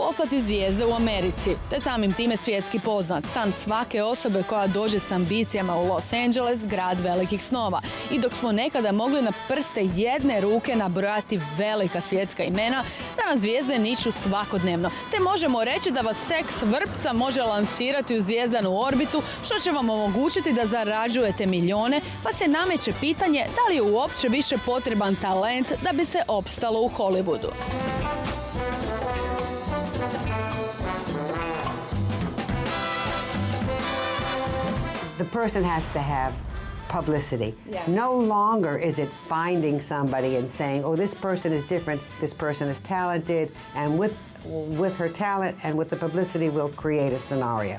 postati zvijezde u Americi, te samim time svjetski poznat, san svake osobe koja dođe s ambicijama u Los Angeles, grad velikih snova. I dok smo nekada mogli na prste jedne ruke nabrojati velika svjetska imena, danas zvijezde niču svakodnevno, te možemo reći da vas seks vrpca može lansirati u zvijezdanu orbitu, što će vam omogućiti da zarađujete milijone, pa se nameće pitanje da li je uopće više potreban talent da bi se opstalo u Hollywoodu. The person has to have publicity. Yeah. No longer is it finding somebody and saying, oh, this person is different, this person is talented, and with her talent and with the publicity we'll create a scenario.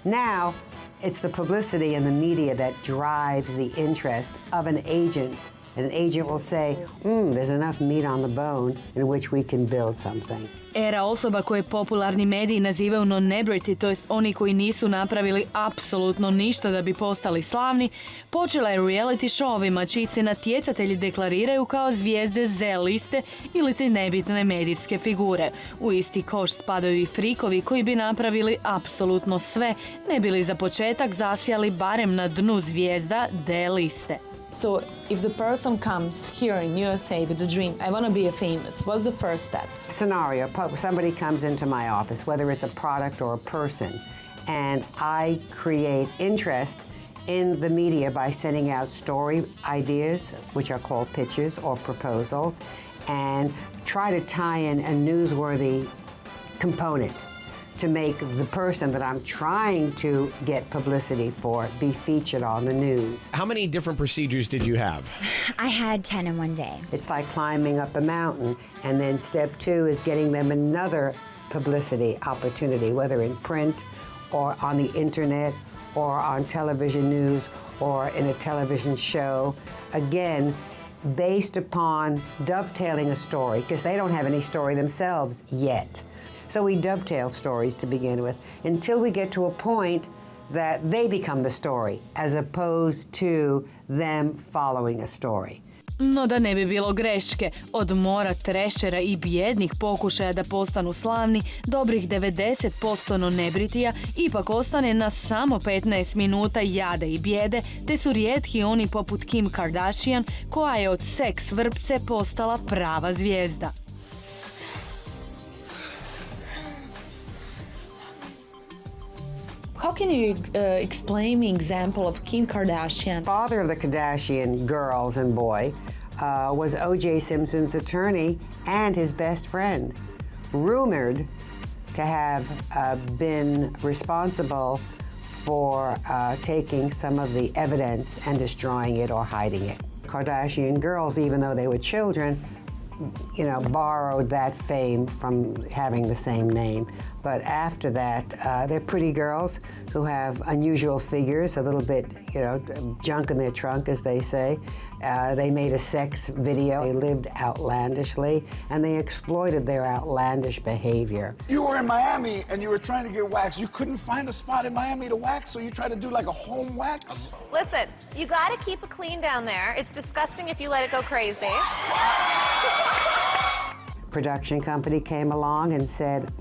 Now it's the publicity and the media that drives the interest of an agent. And an agent will say, there's enough meat on the bone in which we can build something. Era osoba koje popularni mediji nazivaju non-celebrity, to jest oni koji nisu napravili apsolutno ništa da bi postali slavni, počela je reality showovima čiji se natjecatelji deklariraju kao zvijezde Z liste ili ti nebitne medijske figure. U isti koš spadaju i frikovi koji bi napravili apsolutno sve, ne bili za početak zasjali barem na dnu zvijezda D liste. So, if the person comes here in USA with a dream, I want to be a famous, what's the first step? Scenario, somebody comes into my office, whether it's a product or a person, and I create interest in the media by sending out story ideas, which are called pitches or proposals, and try to tie in a newsworthy component to make the person that I'm trying to get publicity for be featured on the news. How many different procedures did you have? I had 10 in one day. It's like climbing up a mountain, and then step 2 is getting them another publicity opportunity, whether in print or on the internet or on television news or in a television show. Again, based upon dovetailing a story, because they don't have any story themselves yet. So we dovetail stories to begin with until we get to a point that they become the story as opposed to them following a story. No da ne bi bilo greške, od mora trešera i bijednih pokušaja da postanu slavni, dobrih 90% non-celebrityja ipak ostane na samo 15 minuta jade i bijede, te su rijetki oni poput Kim Kardashian, koja je od seks vrpce postala prava zvijezda. How can you explain me example of Kim Kardashian? Father of the Kardashian girls and boy was O.J. Simpson's attorney and his best friend, rumored to have been responsible for taking some of the evidence and destroying it or hiding it. Kardashian girls, even though they were children, borrowed that fame from having the same name. But after that, they're pretty girls who have unusual figures, a little bit, junk in their trunk, as they say. They made a sex video. They lived outlandishly, and they exploited their outlandish behavior. You were in Miami, and you were trying to get waxed. You couldn't find a spot in Miami to wax, so you tried to do like a home wax? Listen, you gotta keep it clean down there. It's disgusting if you let it go crazy. Production company came along and said,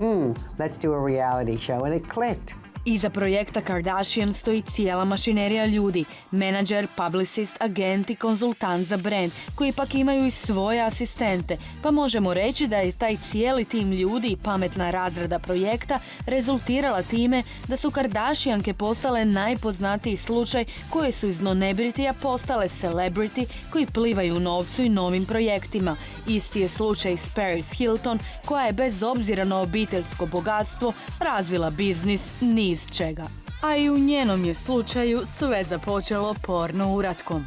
let's do a reality show, and it clicked. Iza projekta Kardashian stoji cijela mašinerija ljudi, menadžer, publicist, agent i konzultant za brand, koji pak imaju i svoje asistente, pa možemo reći da je taj cijeli tim ljudi i pametna razrada projekta rezultirala time da su Kardashianke postale najpoznatiji slučaj koje su iz non-celebrityja postale celebrity koji plivaju u novcu i novim projektima. Isti je slučaj s Paris Hilton, koja je bez obzira na obiteljsko bogatstvo razvila biznis niz čega. A i u njenom je slučaju sve započelo porno uratkom.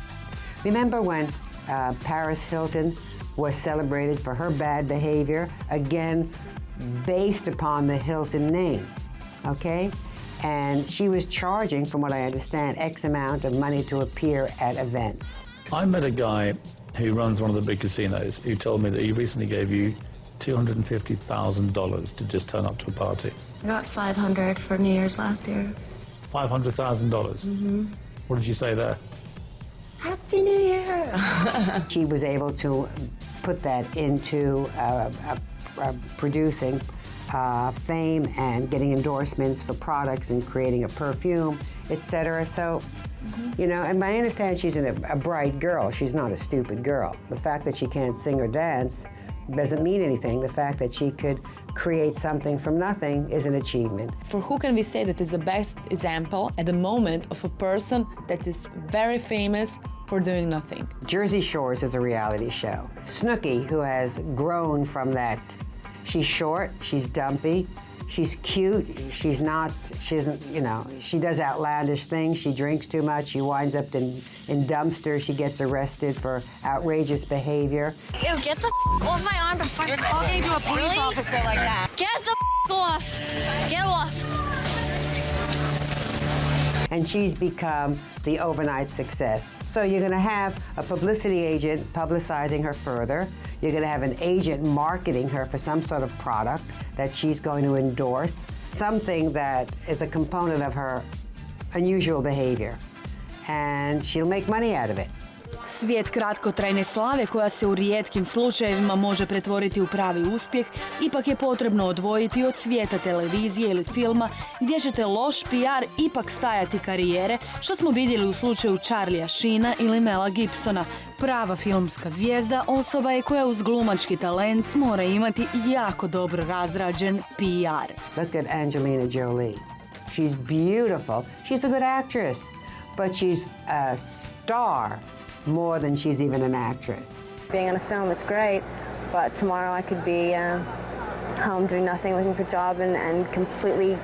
Remember when Paris Hilton was celebrated for her bad behavior, again based upon the Hilton name, okay? And she was charging, from what I understand, X amount of money to appear at events. I met a guy who runs one of the big casinos who told me that he recently gave you $250,000 to just turn up to a party. I got $500 for New Year's last year. $500,000? Mm-hmm. What did you say there? Happy New Year! She was able to put that into a producing fame and getting endorsements for products and creating a perfume, etc. So, you know, and I understand she's a bright girl. She's not a stupid girl. The fact that she can't sing or dance doesn't mean anything. The fact that she could create something from nothing is an achievement. For who can we say that is the best example at the moment of a person that is very famous for doing nothing? Jersey Shores is a reality show. Snooki, who has grown from that, she's short, she's dumpy, she's cute, she doesn't, you know, she does outlandish things, she drinks too much, she winds up in dumpsters, she gets arrested for outrageous behavior. Ew, get the off my arm before you're talking to a police officer like that. Get the off. Get off. And she's become the overnight success. So you're going to have a publicity agent publicizing her further. You're going to have an agent marketing her for some sort of product that she's going to endorse, something that is a component of her unusual behavior. And she'll make money out of it. Svijet kratkotrajne slave koja se u rijetkim slučajevima može pretvoriti u pravi uspjeh, ipak je potrebno odvojiti od svijeta televizije ili filma gdje ćete loš PR ipak stajati karijere, što smo vidjeli u slučaju Charliea Sheena ili Mela Gibsona. Prava filmska zvijezda osoba je koja uz glumački talent mora imati jako dobro razrađen PR. Look at Angelina Jolie. She's beautiful. She's a good actress, but she's a star more than she's even an actress. Being in a film is great, but tomorrow I could be home doing nothing, looking for a job and completely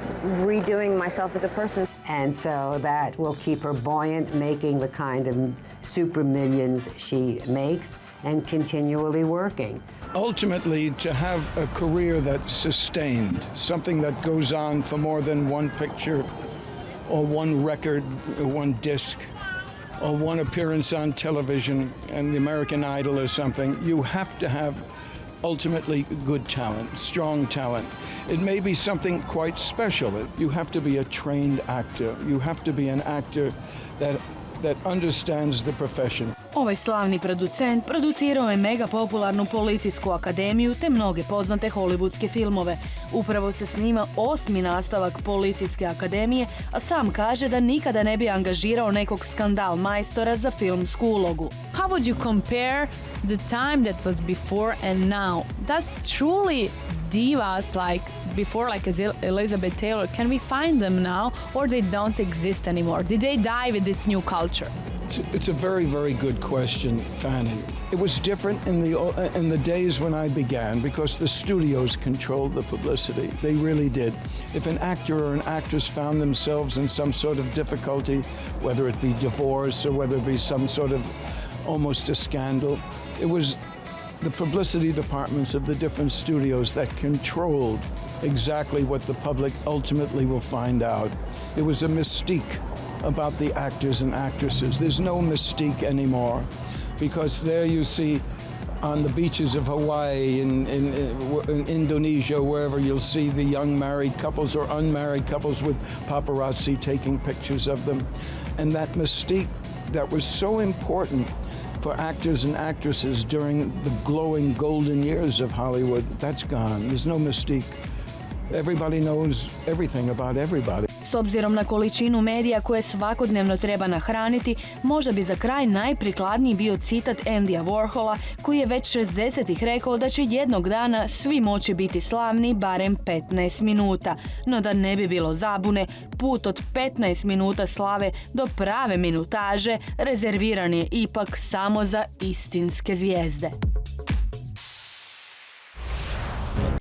redoing myself as a person. And so that will keep her buoyant, making the kind of super millions she makes and continually working. Ultimately, to have a career that's sustained, something that goes on for more than one picture or one record, one disc, or one appearance on television and the American Idol or something, you have to have ultimately good talent, strong talent. It may be something quite special. You have to be a trained actor. You have to be an actor that understands the profession. Ovaj slavni producent producirao je mega popularnu Policijsku akademiju te mnoge poznate hollywoodske filmove. Upravo se snima 8. nastavak Policijske akademije, a sam kaže da nikada ne bi angažirao nekog skandal majstora za filmsku ulogu. How would you compare the time that was before and now? Does truly divas like before, like Elizabeth Taylor, can we find them now or they don't exist anymore? Did they die with this new culture? It's a very, very good question, Fani. It was different in the days when I began because the studios controlled the publicity. They really did. If an actor or an actress found themselves in some sort of difficulty, whether it be divorce or whether it be some sort of almost a scandal, it was the publicity departments of the different studios that controlled exactly what the public ultimately will find out. There was a mystique about the actors and actresses. There's no mystique anymore because there you see on the beaches of Hawaii, in Indonesia, wherever, you'll see the young married couples or unmarried couples with paparazzi taking pictures of them. And that mystique that was so important for actors and actresses during the glowing golden years of Hollywood, that's gone. There's no mystique. Everybody knows everything about everybody. S obzirom na količinu medija koje svakodnevno treba nahraniti, možda bi za kraj najprikladniji bio citat Andyja Warhola, koji je već 60-ih rekao da će jednog dana svi moći biti slavni barem 15 minuta. No da ne bi bilo zabune, put od 15 minuta slave do prave minutaže rezerviran je ipak samo za istinske zvijezde.